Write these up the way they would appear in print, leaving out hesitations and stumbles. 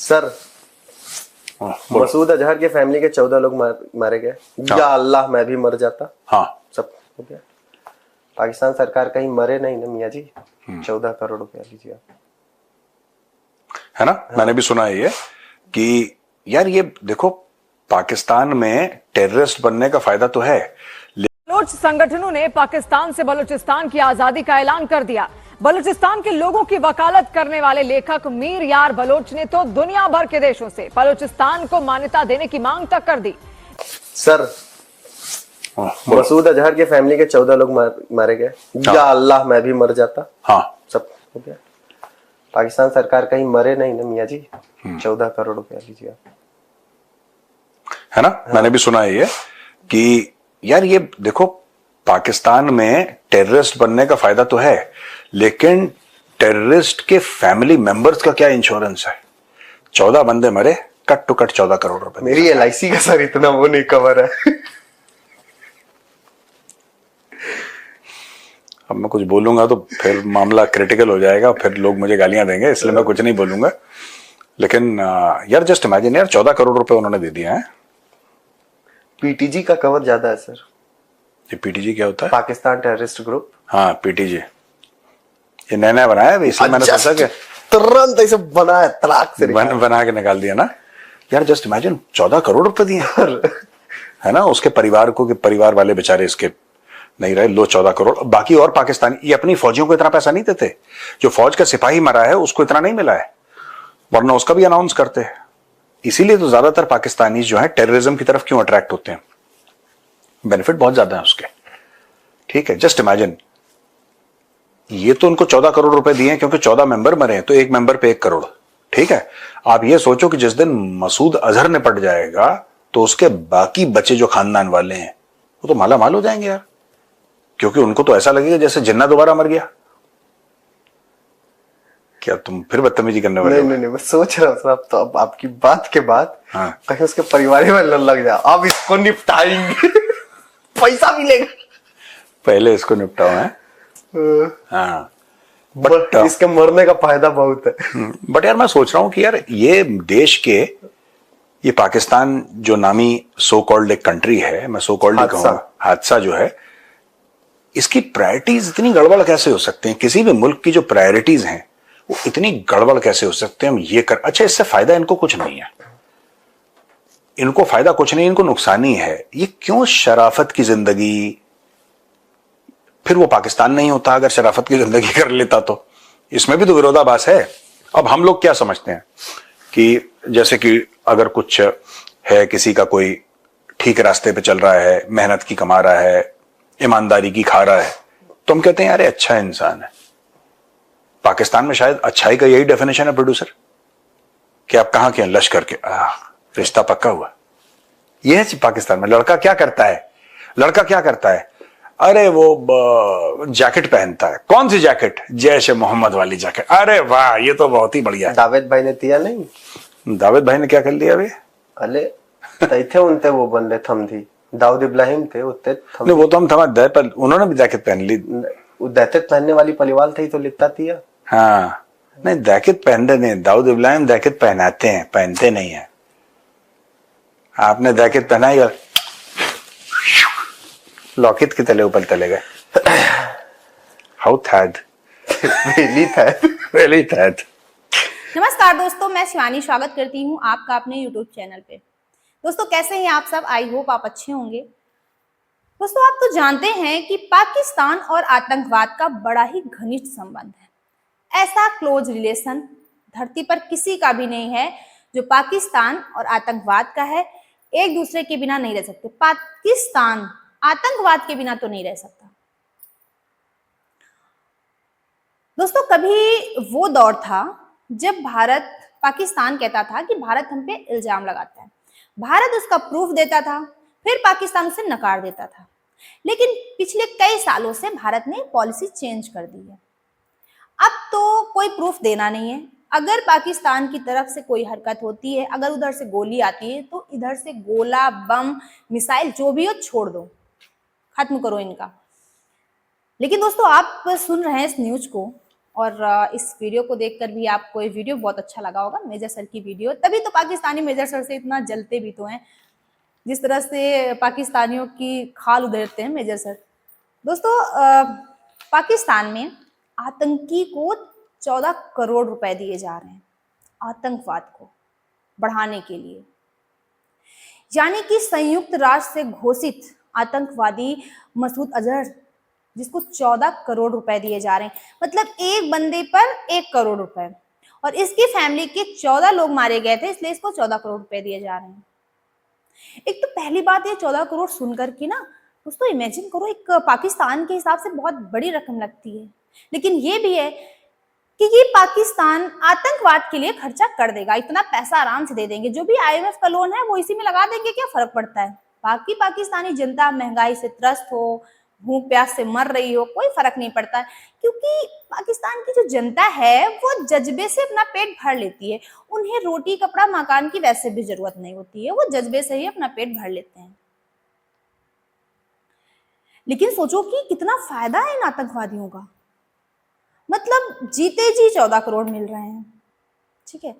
Sir, Masood Azhar के family के 14 लोग मारे गए। या अल्लाह, मैं भी मर जाता। हाँ, सब हो गया। पाकिस्तान सरकार कहीं मरे नहीं ना मियाँ जी। 14 करोड़ रुपया लीजिए आप, है ना। हाँ। मैंने भी सुना है ये कि यार ये देखो, पाकिस्तान में टेररिस्ट बनने का फायदा तो है। बलोच संगठनों ने पाकिस्तान से बलूचिस्तान की आजादी का ऐलान कर दिया। बलूचिस्तान के लोगों की वकालत करने वाले लेखक मीर यार बलोच ने तो दुनिया भर के देशों से बलूचिस्तान को मान्यता देने की मांग तक कर दी। सर, मसूद अजहर के फैमिली के 14 लोग मारे गए। या अल्लाह, मैं भी मर जाता। हाँ, सब हो गया। पाकिस्तान सरकार कहीं मरे नहीं ना मियाँ जी। 14 करोड़ रुपया लीजिए आप, है ना। हाँ। मैंने भी सुना है ये कि यार ये देखो, पाकिस्तान में टेररिस्ट बनने का फायदा तो है, लेकिन टेररिस्ट के फैमिली मेंबर्स का क्या इंश्योरेंस है। 14 बंदे मरे, कट टू कट 14 करोड़ रुपए। मेरी LIC का सर इतना वो नहीं कवर है। अब मैं कुछ बोलूंगा तो फिर मामला क्रिटिकल हो जाएगा, फिर लोग मुझे गालियां देंगे, इसलिए मैं कुछ नहीं बोलूंगा। लेकिन यार जस्ट इमेजिन यार, 14 करोड़ रुपए उन्होंने दे दिया है। PTG का कवर ज्यादा है सर। ये PTG क्या होता है? Pakistan terrorist group. हाँ, PTG ये नया नया बनाया है, इसलिए मैंने सोचा कि तुरंत ऐसे बनाया, तलाक से बना के निकाल दिया ना। यार जस्ट इमेजिन 14 करोड़ रुपए दिए, है ना। उसके परिवार को, कि परिवार वाले बेचारे इसके नहीं रहे, लो 14 करोड़। बाकी और पाकिस्तानी, ये अपनी फौजियों को इतना पैसा नहीं देते। जो फौज का सिपाही मरा है उसको इतना नहीं मिला है, वरना उसका भी अनाउंस करते हैं। इसीलिए तो ज्यादातर पाकिस्तानी जो है टेररिज्म की तरफ क्यों अट्रैक्ट होते हैं, बेनिफिट बहुत ज्यादा है उसके। ठीक है, जस्ट इमेजिन, ये तो उनको 14 करोड़ रुपए दिए क्योंकि 14 मेंबर मरे हैं, तो एक मेंबर पे 1 करोड़। ठीक है, आप ये सोचो कि जिस दिन मसूद अजहर निपट जाएगा तो उसके बाकी बचे जो खानदान वाले हैं वो तो माला माल हो जाएंगे यार, क्योंकि उनको तो ऐसा लगेगा जैसे जिन्ना दोबारा मर गया। क्या तुम फिर बदतमीजी करने वाले? नहीं, मैं सोच रहा हूँ तो अब आपकी बात के बाद कहीं उसके परिवार में लग जाए। अब इसको निपटाएंगे। पैसा मिलेगा, पहले इसको निपटाओ है। हाँ, बट इसके मरने का फायदा बहुत है। बट यार मैं सोच रहा हूं कि यार ये देश के, ये पाकिस्तान जो नामी सो कॉल्ड एक कंट्री है, मैं सो कॉल्ड ही कहूंगा, हादसा जो है, इसकी प्रायोरिटीज इतनी गड़बड़ कैसे हो सकते हैं? किसी भी मुल्क की जो प्रायोरिटीज हैं वो इतनी गड़बड़ कैसे हो सकते हैं? हम ये कर, अच्छा इससे फायदा इनको कुछ नहीं है, इनको फायदा कुछ नहीं, इनको नुकसान ही है। ये क्यों शराफत की जिंदगी, फिर वो पाकिस्तान नहीं होता अगर शराफत की जिंदगी कर लेता तो। इसमें भी तो विरोधाभास है। अब हम लोग क्या समझते हैं कि जैसे कि अगर कुछ है, किसी का कोई ठीक रास्ते पे चल रहा है, मेहनत की कमा रहा है, ईमानदारी की खा रहा है, तो हम कहते हैं यार अच्छा इंसान है। पाकिस्तान में शायद अच्छाई का यही डेफिनेशन है प्रोड्यूसर, कि आप कहां के हैं, लश्कर के, रिश्ता पक्का हुआ। यह है पाकिस्तान में। लड़का क्या करता है, लड़का क्या करता है, अरे वो जैकेट पहनता है। कौन सी जैकेट? जैश ए मोहम्मद वाली जैकेट। अरे वाह, ये तो बहुत ही बढ़िया है। दावेद भाई ने दिया नहीं? दावेद भाई ने क्या कर लिया अभी? अले थे उनते वो बंदे थम थी, दाऊद इब्राहिम थे उतने थम। नहीं, वो तो हम थमा दे, पर उन्होंने भी जैकेट पहन ली। जैकेट पहनने वाली परिवार थी तो लिखता थी। हाँ, नहीं जैकेट पहनते नहीं, दाऊद इब्राहिम जैकेट पहनाते हैं, पहनते नहीं है। आपने जैकेट पहनाई, लॉकेट के तले ऊपर चले गए। How that, really that. नमस्कार दोस्तों, मैं शिवानी स्वागत करती हूँ आपका अपने YouTube चैनल पे। दोस्तों कैसे हैं आप सब? आई होप आप अच्छे होंगे। दोस्तों आप तो जानते हैं कि पाकिस्तान और आतंकवाद का बड़ा ही घनिष्ठ संबंध है। ऐसा क्लोज रिलेशन धरती पर किसी का भी नहीं है जो पाकिस्तान और आतंकवाद का है। एक दूसरे के बिना नहीं रह सकते। पाकिस्तान आतंकवाद के बिना तो नहीं रह सकता। दोस्तों कभी वो दौर था जब भारत, पाकिस्तान कहता था कि भारत हम पे इल्जाम लगाता है, भारत उसका प्रूफ देता था, फिर पाकिस्तान उसे नकार देता था। लेकिन पिछले कई सालों से भारत ने पॉलिसी चेंज कर दी है। अब तो कोई प्रूफ देना नहीं है। अगर पाकिस्तान की तरफ से कोई हरकत होती है, अगर उधर से गोली आती है, तो इधर से गोला, बम, मिसाइल जो भी हो छोड़ दो, खत्म करो इनका। लेकिन दोस्तों आप सुन रहे हैं इस न्यूज को, और इस वीडियो को देखकर भी आपको ये वीडियो बहुत अच्छा लगा होगा, मेजर सर की वीडियो। तभी तो पाकिस्तानी मेजर सर से इतना जलते भी तो हैं, जिस तरह से पाकिस्तानियों की खाल उधेड़ते हैं मेजर सर। दोस्तों पाकिस्तान में आतंकी को 14 करोड़ रुपए दिए जा रहे हैं आतंकवाद को बढ़ाने के लिए, यानी कि संयुक्त राष्ट्र से घोषित आतंकवादी मसूद अजहर, जिसको 14 करोड़ रुपए दिए जा रहे हैं, मतलब एक बंदे पर 1 करोड़ रुपए, और इसकी फैमिली के 14 लोग मारे गए थे, इसलिए इसको 14 करोड़ रुपए दिए जा रहे हैं। एक तो पहली बात ये 14 करोड़ सुनकर के ना दोस्तों इमेजिन करो, एक पाकिस्तान के हिसाब से बहुत बड़ी रकम लगती है, लेकिन ये भी है कि ये पाकिस्तान आतंकवाद के लिए खर्चा कर देगा, इतना पैसा आराम से दे देंगे, जो भी IMF का लोन है वो इसी में लगा देंगे, क्या फर्क पड़ता है। बाकी पाकिस्तानी जनता महंगाई से त्रस्त हो, भूख प्यास से मर रही हो, कोई फर्क नहीं पड़ता है, क्योंकि पाकिस्तान की जो जनता है वो जज्बे से अपना पेट भर लेती है। उन्हें रोटी कपड़ा मकान की वैसे भी जरूरत नहीं होती है, वो जज्बे से ही अपना पेट भर लेते हैं। लेकिन सोचो कि कितना फायदा है इन आतंकवादियों का, मतलब जीते जी 14 करोड़ मिल रहे हैं, ठीक है,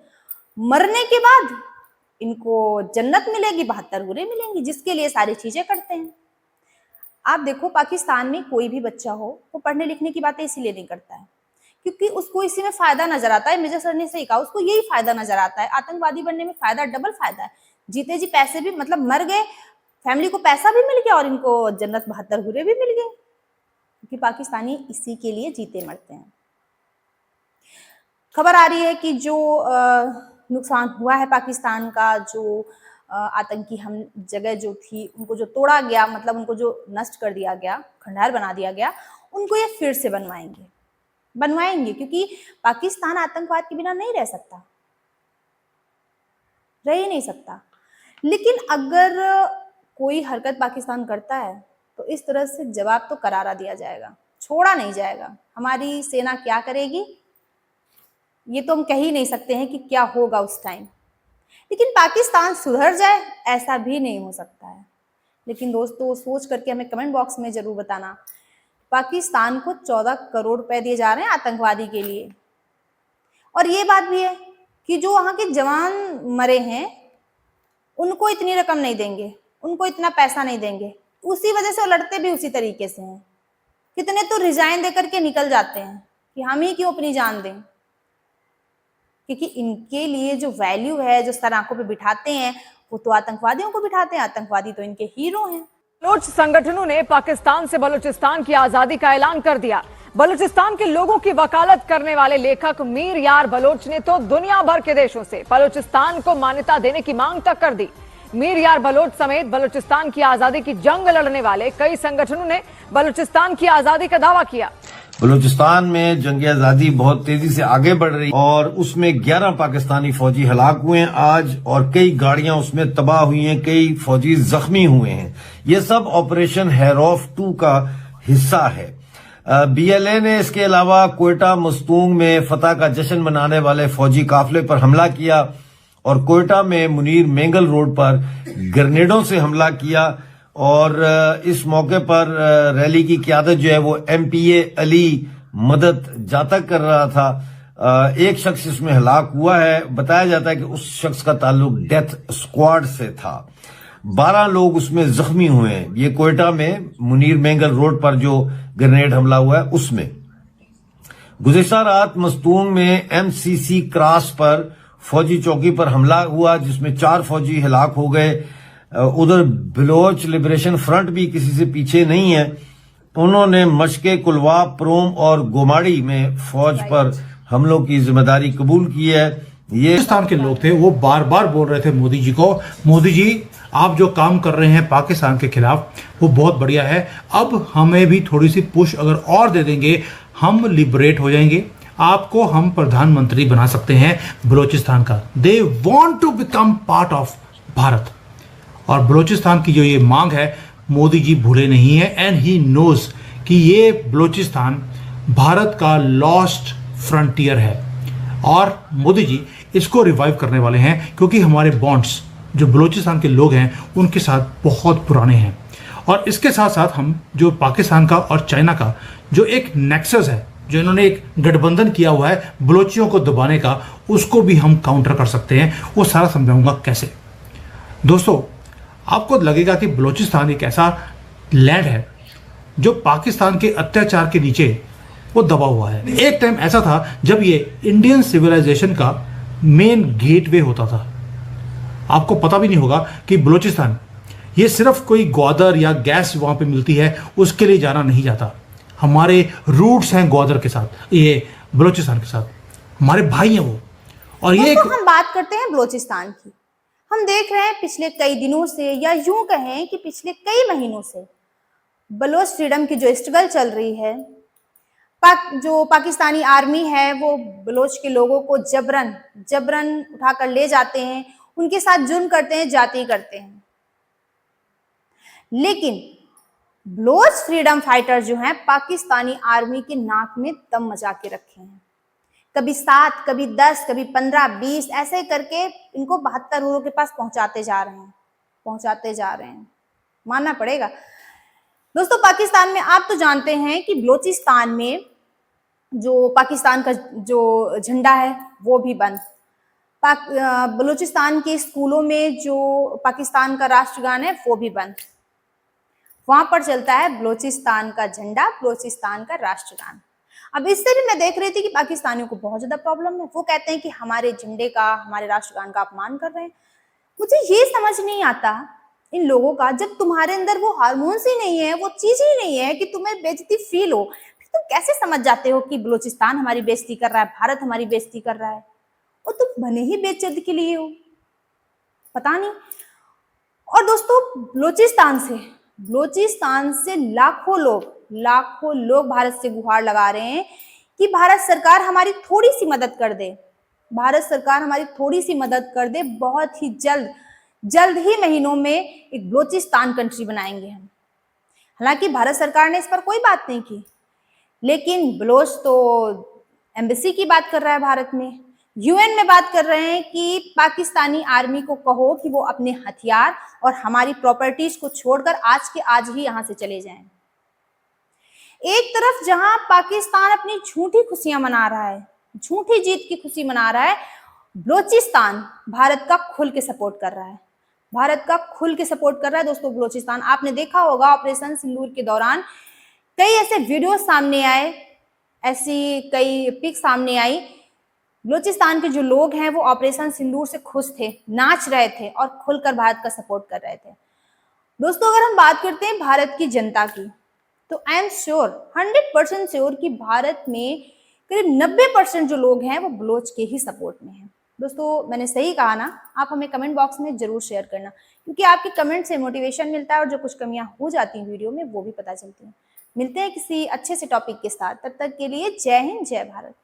मरने के बाद इनको जन्नत मिलेगी, 72 बुरे मिलेंगी, जिसके लिए सारी चीजें करते हैं। आप देखो पाकिस्तान में कोई भी बच्चा हो वो पढ़ने लिखने की बातें इसीलिए नहीं करता है क्योंकि उसको इसी में फायदा नजर आता है। मेजर सर ने सही कहा, उसको यही फायदा नजर आता है, आतंकवादी बनने में फायदा, डबल फायदा है। जीते जी पैसे भी, मतलब मर गए, फैमिली को पैसा भी मिल गया और इनको जन्नत 72 बुरे भी मिल गए, क्योंकि पाकिस्तानी इसी के लिए जीते मरते हैं। खबर आ रही है कि जो नुकसान हुआ है पाकिस्तान का, जो आतंकी हम जगह जो थी उनको जो तोड़ा गया, मतलब उनको जो नष्ट कर दिया गया, खंडहर बना दिया गया, उनको ये फिर से बनवाएंगे क्योंकि पाकिस्तान आतंकवाद के बिना नहीं रह सकता, रह ही नहीं सकता। लेकिन अगर कोई हरकत पाकिस्तान करता है तो इस तरह से जवाब तो करारा दिया जाएगा, छोड़ा नहीं जाएगा। हमारी सेना क्या करेगी ये तो हम कह ही नहीं सकते हैं कि क्या होगा उस टाइम, लेकिन पाकिस्तान सुधर जाए ऐसा भी नहीं हो सकता है। लेकिन दोस्तों सोच करके हमें कमेंट बॉक्स में जरूर बताना, पाकिस्तान को 14 करोड़ रुपए दिए जा रहे हैं आतंकवादी के लिए, और ये बात भी है कि जो वहां के जवान मरे हैं उनको इतनी रकम नहीं देंगे, उनको इतना पैसा नहीं देंगे, उसी वजह से वो लड़ते भी उसी तरीके से हैं। कितने तो रिजाइन देकर के निकल जाते हैं कि हम ही क्यों अपनी जान दें, क्योंकि इनके लिए जो वैल्यू है, जो सर आंखों पे बिठाते हैं, वो तो आतंकवादियों को बिठाते हैं, आतंकवादी तो इनके हीरो हैं। बलोच संगठनों ने पाकिस्तान से बलूचिस्तान की आजादी का ऐलान कर दिया। बलूचिस्तान के लोगों की वकालत करने वाले लेखक मीर यार बलोच ने तो दुनिया भर के देशों से बलूचिस्तान को मान्यता देने की मांग तक कर दी। मीर यार बलोच समेत बलूचिस्तान की आजादी की जंग लड़ने वाले कई संगठनों ने बलूचिस्तान की आजादी का दावा किया। बलूचिस्तान में जंग आजादी बहुत तेजी से आगे बढ़ रही और उसमें 11 पाकिस्तानी फौजी हलाक हुए हैं आज, और कई गाड़ियां उसमें तबाह हुई हैं, कई फौजी जख्मी हुए हैं। ये सब ऑपरेशन हैरोफ 2 का हिस्सा है। BLA ने इसके अलावा कोयटा मस्तूंग में फतह का जश्न मनाने वाले फौजी काफिले पर हमला किया और कोयटा में मुनीर मेंगल रोड पर ग्रेनेडों से हमला किया, और इस मौके पर रैली की क़यादत जो है वो MPA अली मदद जातक कर रहा था। एक शख्स इसमें हलाक हुआ है, बताया जाता है कि उस शख्स का ताल्लुक डेथ स्क्वाड से था। 12 लोग उसमें जख्मी हुए हैं। ये कोयटा में मुनीर मेंगल रोड पर जो ग्रेनेड हमला हुआ है उसमें। गुज़िश्ता रात मस्तूंग में MCC क्रॉस पर फौजी चौकी पर हमला हुआ जिसमें 4 फौजी हलाक हो गए। उधर बलोच लिबरेशन फ्रंट भी किसी से पीछे नहीं है, उन्होंने मशके कुलवा, प्रोम और गोमाड़ी में फौज पर हमलों की जिम्मेदारी कबूल की है। ये पाकिस्तान के लोग थे, वो बार बार बोल रहे थे मोदी जी को, मोदी जी आप जो काम कर रहे हैं पाकिस्तान के खिलाफ वो बहुत बढ़िया है, अब हमें भी थोड़ी सी पुश अगर और दे देंगे हम लिबरेट हो जाएंगे, आपको हम प्रधानमंत्री बना सकते हैं बलूचिस्तान का। They want to become part of Bharat, और बलूचिस्तान की जो ये मांग है मोदी जी भूले नहीं है, एंड ही नोज कि ये बलूचिस्तान भारत का लॉस्ट फ्रंटियर है और मोदी जी इसको रिवाइव करने वाले हैं, क्योंकि हमारे बॉन्ड्स जो बलूचिस्तान के लोग हैं उनके साथ बहुत पुराने हैं। और इसके साथ साथ हम जो पाकिस्तान का और चाइना का जो एक नेक्सस है, जो इन्होंने एक गठबंधन किया हुआ है बलोचियों को दबाने का, उसको भी हम काउंटर कर सकते हैं। वो सारा समझाऊंगा कैसे। दोस्तों, आपको लगेगा कि बलोचिस्तान एक ऐसा लैंड है जो पाकिस्तान के अत्याचार के नीचे वो दबा हुआ है। एक टाइम ऐसा था जब ये इंडियन सिविलाइजेशन का मेन गेटवे होता था। आपको पता भी नहीं होगा कि बलोचिस्तान ये सिर्फ कोई ग्वादर या गैस वहां पे मिलती है उसके लिए जाना नहीं जाता। हमारे रूट्स हैं ग्वादर के साथ, ये बलोचिस्तान के साथ, हमारे भाई हैं वो। और ये तो हम बात करते हैं बलोचिस्तान की। हम देख रहे हैं पिछले कई दिनों से, या यूं कहें कि पिछले कई महीनों से बलोच फ्रीडम की जो स्ट्रगल चल रही है, जो पाकिस्तानी आर्मी है वो बलोच के लोगों को जबरन उठाकर ले जाते हैं, उनके साथ जुर्म करते हैं, जाति करते हैं। लेकिन बलोच फ्रीडम फाइटर जो हैं पाकिस्तानी आर्मी के नाक में दम मचा के रखे हैं। कभी 7, कभी 10, कभी 15, 20 ऐसे करके इनको 72 के पास पहुंचाते जा रहे हैं। मानना पड़ेगा दोस्तों। पाकिस्तान में आप तो जानते हैं कि बलोचिस्तान में जो पाकिस्तान का जो झंडा है वो भी बंद। बलूचिस्तान के स्कूलों में जो पाकिस्तान का राष्ट्रगान है वो भी बंद। वहां पर चलता है बलूचिस्तान का झंडा, बलूचिस्तान का राष्ट्रगान। अब इससे भी मैं देख रही थी कि पाकिस्तानियों को बहुत ज्यादा प्रॉब्लम है। वो कहते हैं कि हमारे झंडे का, हमारे राष्ट्रगान का अपमान कर रहे हैं। मुझे ये समझ नहीं आता इन लोगों का, जब तुम्हारे अंदर वो हार्मोन्स ही नहीं है, वो चीज ही नहीं है कि तुम्हें बेइज्जती फील हो, तुम कैसे समझ जाते हो कि बलूचिस्तान हमारी बेइज्जती कर रहा है, भारत हमारी बेइज्जती कर रहा है? और तुम बने ही बेइज्जती के लिए हो, पता नहीं। और दोस्तों, बलूचिस्तान से लाखों लोग भारत से गुहार लगा रहे हैं कि भारत सरकार हमारी थोड़ी सी मदद कर दे, बहुत ही जल्द ही महीनों में एक बलूचिस्तान कंट्री बनाएंगे हम। हालांकि भारत सरकार ने इस पर कोई बात नहीं की, लेकिन बलोच तो एम्बेसी की बात कर रहा है भारत में, यूएन में बात कर रहे हैं कि पाकिस्तानी आर्मी को कहो कि वो अपने हथियार और हमारी प्रॉपर्टीज को छोड़कर आज के आज ही यहां से चले जाएं। एक तरफ जहां पाकिस्तान अपनी झूठी खुशियां मना रहा है, झूठी जीत की खुशी मना रहा है, बलूचिस्तान भारत का खुल के सपोर्ट कर रहा है, दोस्तों। बलूचिस्तान, आपने देखा होगा ऑपरेशन सिंदूर के दौरान कई ऐसे वीडियो सामने आए, ऐसी कई पिक सामने आई। बलूचिस्तान के जो लोग हैं वो ऑपरेशन सिंदूर से खुश थे, नाच रहे थे और खुलकर भारत का सपोर्ट कर रहे थे। दोस्तों, अगर हम बात करते हैं भारत की जनता की, तो आई एम श्योर, 100% श्योर कि भारत में करीब 90% जो लोग हैं वो बलोच के ही सपोर्ट में हैं। दोस्तों, मैंने सही कहा ना? आप हमें कमेंट बॉक्स में जरूर शेयर करना, क्योंकि आपके कमेंट से मोटिवेशन मिलता है और जो कुछ कमियां हो जाती हैं वीडियो में वो भी पता चलती हैं। मिलते हैं किसी अच्छे से टॉपिक के साथ, तब तक के लिए जय हिंद, जय भारत।